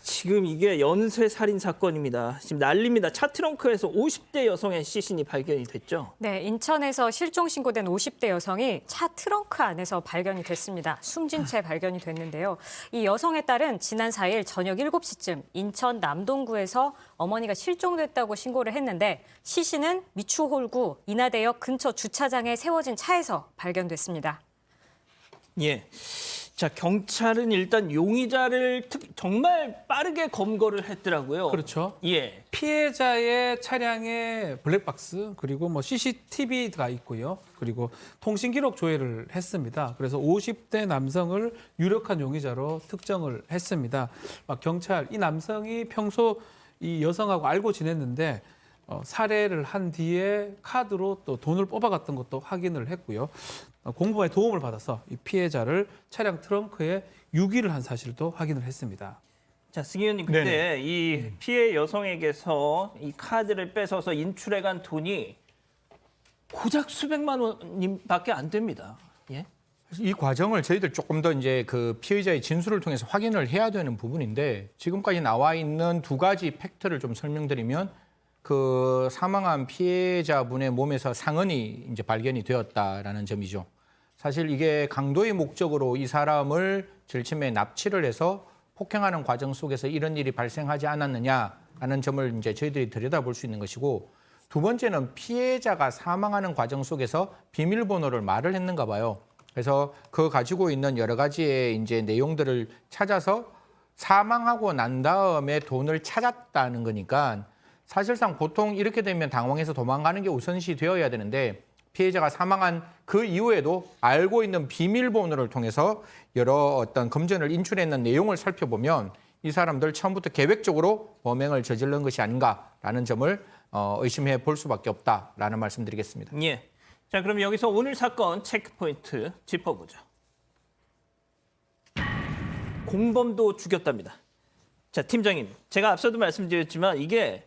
지금 이게 연쇄 살인 사건입니다. 지금 난립니다. 차 트렁크에서 50대 여성의 시신이 발견이 됐죠. 네, 인천에서 실종 신고된 50대 여성이 차 트렁크 안에서 발견이 됐습니다. 숨진 채 발견이 됐는데요. 이 여성의 딸은 지난 4일 저녁 7시쯤 인천 남동구에서 어머니가 실종됐다고 신고를 했는데 시신은 미추홀구 인하대역 근처 주차장에 세워진 차에서 발견됐습니다. 예. 자, 경찰은 일단 용의자를 정말 빠르게 검거를 했더라고요. 그렇죠. 예. 피해자의 차량에 블랙박스 그리고 뭐 CCTV가 있고요. 그리고 통신 기록 조회를 했습니다. 그래서 50대 남성을 유력한 용의자로 특정을 했습니다. 경찰 이 남성이 평소 이 여성하고 알고 지냈는데 살해를 한 뒤에 카드로 또 돈을 뽑아갔던 것도 확인을 했고요. 공범의 도움을 받아서 이 피해자를 차량 트렁크에 유기를 한 사실도 확인을 했습니다. 자, 승희 의원님, 그때 이 피해 여성에게서 이 카드를 뺏어서 인출해간 돈이 고작 수백만 원밖에 안 됩니다. 예? 이 과정을 저희들 조금 더 이제 그 피의자의 진술을 통해서 확인을 해야 되는 부분인데 지금까지 나와 있는 두 가지 팩트를 좀 설명드리면 그 사망한 피해자분의 몸에서 상흔이 이제 발견이 되었다라는 점이죠. 사실 이게 강도의 목적으로 이 사람을 절침에 납치를 해서 폭행하는 과정 속에서 이런 일이 발생하지 않았느냐라는 점을 이제 저희들이 들여다볼 수 있는 것이고 두 번째는 피해자가 사망하는 과정 속에서 비밀번호를 말을 했는가 봐요. 그래서 그 가지고 있는 여러 가지의 이제 내용들을 찾아서 사망하고 난 다음에 돈을 찾았다는 거니까 사실상 보통 이렇게 되면 당황해서 도망가는 게 우선시 되어야 되는데 피해자가 사망한 그 이후에도 알고 있는 비밀번호를 통해서 여러 어떤 금전을 인출했는 내용을 살펴보면 이 사람들 처음부터 계획적으로 범행을 저지른 것이 아닌가라는 점을 의심해 볼 수밖에 없다라는 말씀드리겠습니다. 예. 자, 그럼 여기서 오늘 사건 체크포인트 짚어보죠. 공범도 죽였답니다. 자, 팀장님, 제가 앞서도 말씀드렸지만 이게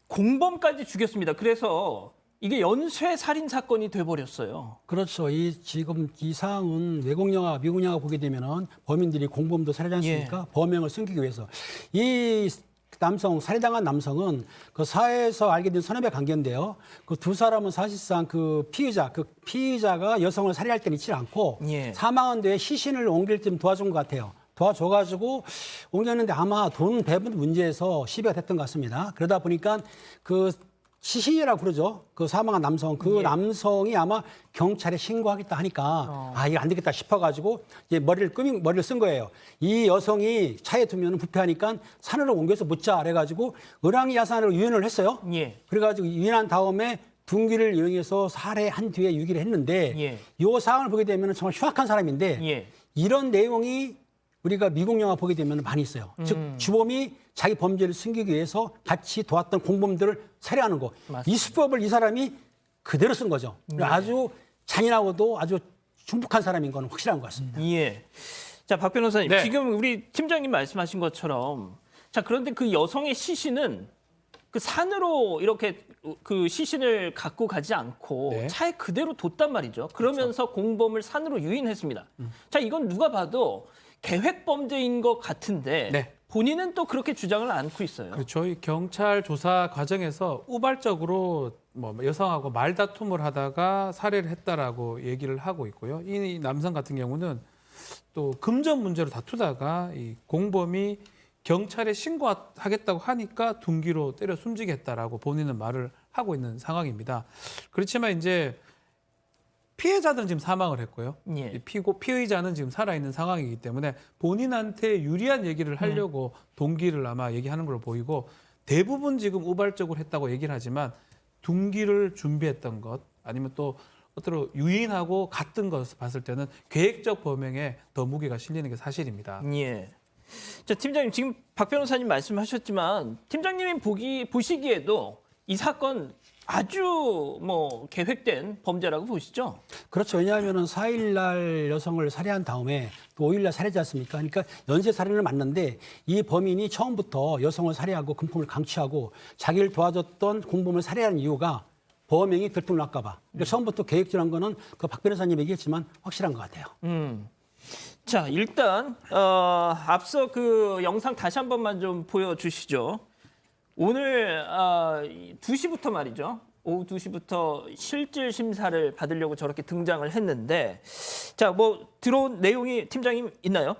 공범까지 죽였습니다. 그래서 이게 연쇄 살인 사건이 돼버렸어요. 그렇죠. 지금 이 사항은 외국 영화, 미국 영화 보게 되면은 범인들이 공범도 살해하지 않습니까? 범행을 숨기기 위해서. 이 남성, 살해당한 남성은 그 사회에서 알게 된 선후배 관계인데요. 그 두 사람은 사실상 그 피의자가 여성을 살해할 때는 있지 않고 사망한 뒤에 시신을 옮길 때 도와준 것 같아요. 도와줘가지고 옮겼는데 아마 돈 배분 문제에서 시비가 됐던 것 같습니다. 그러다 보니까 그 시신이라고 그러죠. 그 사망한 남성, 남성이 아마 경찰에 신고하겠다 하니까 이거 안 되겠다 싶어가지고 이제 머리를 쓴 거예요. 이 여성이 차에 두면 부패하니까 산으로 옮겨서 묻자 그래가지고 을왕리 야산으로 유인을 했어요. 그래가지고 유인한 다음에 둔기를 이용해서 살해한 뒤에 유기를 했는데 이 상황을 보게 되면 정말 흉악한 사람인데 이런 내용이 우리가 미국 영화 보게 되면 많이 있어요. 즉 주범이 자기 범죄를 숨기기 위해서 같이 도왔던 공범들을 살해하는 거. 맞습니다. 이 수법을 이 사람이 그대로 쓴 거죠. 아주 잔인하고도 아주 중북한 사람인 건 확실한 것 같습니다. 예. 자, 박 변호사님, 지금 우리 팀장님 말씀하신 것처럼 자, 그런데 그 여성의 시신은 그 산으로 이렇게 그 시신을 갖고 가지 않고 차에 그대로 뒀단 말이죠. 그러면서 공범을 산으로 유인했습니다. 자, 이건 누가 봐도 계획 범죄인 것 같은데 본인은 또 그렇게 주장을 않고 있어요. 그렇죠. 이 경찰 조사 과정에서 우발적으로 여성하고 말다툼을 하다가 살해를 했다라고 얘기를 하고 있고요. 이 남성 같은 경우는 또 금전 문제로 다투다가 이 공범이 경찰에 신고하겠다고 하니까 둔기로 때려 숨지게 했다라고 본인은 말을 하고 있는 상황입니다. 그렇지만 이제 피해자들은 지금 사망을 했고요. 피의자는 지금 살아있는 상황이기 때문에 본인한테 유리한 얘기를 하려고 동기를 아마 얘기하는 걸로 보이고 대부분 지금 우발적으로 했다고 얘기를 하지만 둔기를 준비했던 것 아니면 또 어떤 유인하고 갔던 것을 봤을 때는 계획적 범행에 더 무게가 실리는 게 사실입니다. 자, 팀장님, 지금 박 변호사님 말씀하셨지만 팀장님이 보시기에도 이 사건 아주 계획된 범죄라고 보시죠? 그렇죠. 왜냐하면 4일 날 여성을 살해한 다음에 또 5일 날 살해지 않습니까? 그러니까 연쇄 살인을 맞는데 이 범인이 처음부터 여성을 살해하고 금품을 강취하고 자기를 도와줬던 공범을 살해하는 이유가 범행이 들통날까 봐. 그러니까 처음부터 계획적인 거는 그 박 변호사님 얘기했지만 확실한 것 같아요. 자, 일단 앞서 그 영상 다시 한 번만 좀 보여주시죠. 오늘 2시부터 말이죠. 오후 2시부터 실질 심사를 받으려고 저렇게 등장을 했는데, 자, 뭐 들어온 내용이 팀장님 있나요?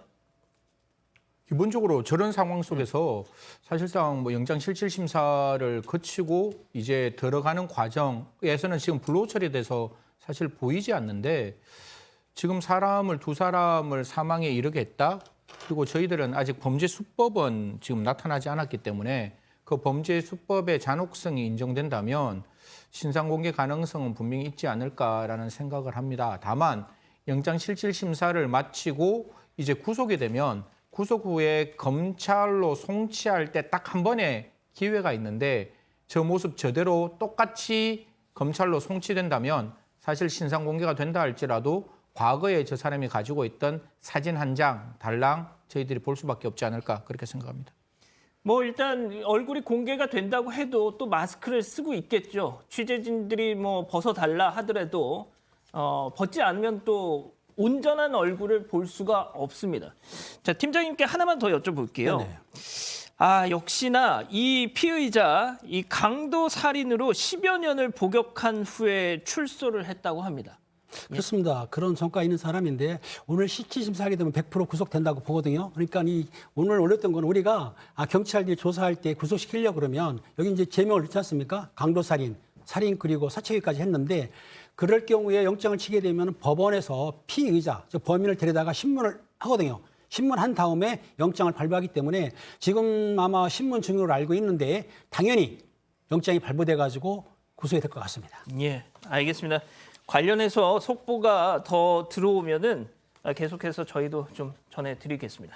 기본적으로 저런 상황 속에서 사실상 뭐 영장 실질 심사를 거치고 이제 들어가는 과정에서는 지금 불로우 처리돼서 사실 보이지 않는데, 지금 두 사람을 사망에 이르게 했다. 그리고 저희들은 아직 범죄 수법은 지금 나타나지 않았기 때문에 그 범죄 수법의 잔혹성이 인정된다면 신상 공개 가능성은 분명히 있지 않을까라는 생각을 합니다. 다만 영장 실질 심사를 마치고 이제 구속이 되면 구속 후에 검찰로 송치할 때 딱 한 번의 기회가 있는데, 저 모습 저대로 똑같이 검찰로 송치된다면 사실 신상 공개가 된다 할지라도 과거에 저 사람이 가지고 있던 사진 한 장, 달랑 저희들이 볼 수밖에 없지 않을까, 그렇게 생각합니다. 뭐 일단 얼굴이 공개가 된다고 해도 또 마스크를 쓰고 있겠죠. 취재진들이 뭐 벗어달라 하더라도 벗지 않으면 또 온전한 얼굴을 볼 수가 없습니다. 자, 팀장님께 하나만 더 여쭤볼게요. 네네. 역시나 이 피의자, 이 강도 살인으로 10여 년을 복역한 후에 출소를 했다고 합니다. 그렇습니다. 그런 성과 있는 사람인데 오늘 실질 심사하게 되면 100% 구속된다고 보거든요. 그러니까 오늘 올렸던 건 우리가 경찰들이 조사할 때 구속시키려고 그러면 여기 이제 제명을 넣지 않습니까? 강도살인, 살인 그리고 사체유까지 했는데, 그럴 경우에 영장을 치게 되면 법원에서 피의자, 즉 범인을 데려다가 신문을 하거든요. 신문한 다음에 영장을 발부하기 때문에 지금 아마 신문 중으로 알고 있는데 당연히 영장이 발부돼 가지고 구속이 될 것 같습니다. 예, 알겠습니다. 관련해서 속보가 더 들어오면은 계속해서 저희도 좀 전해드리겠습니다.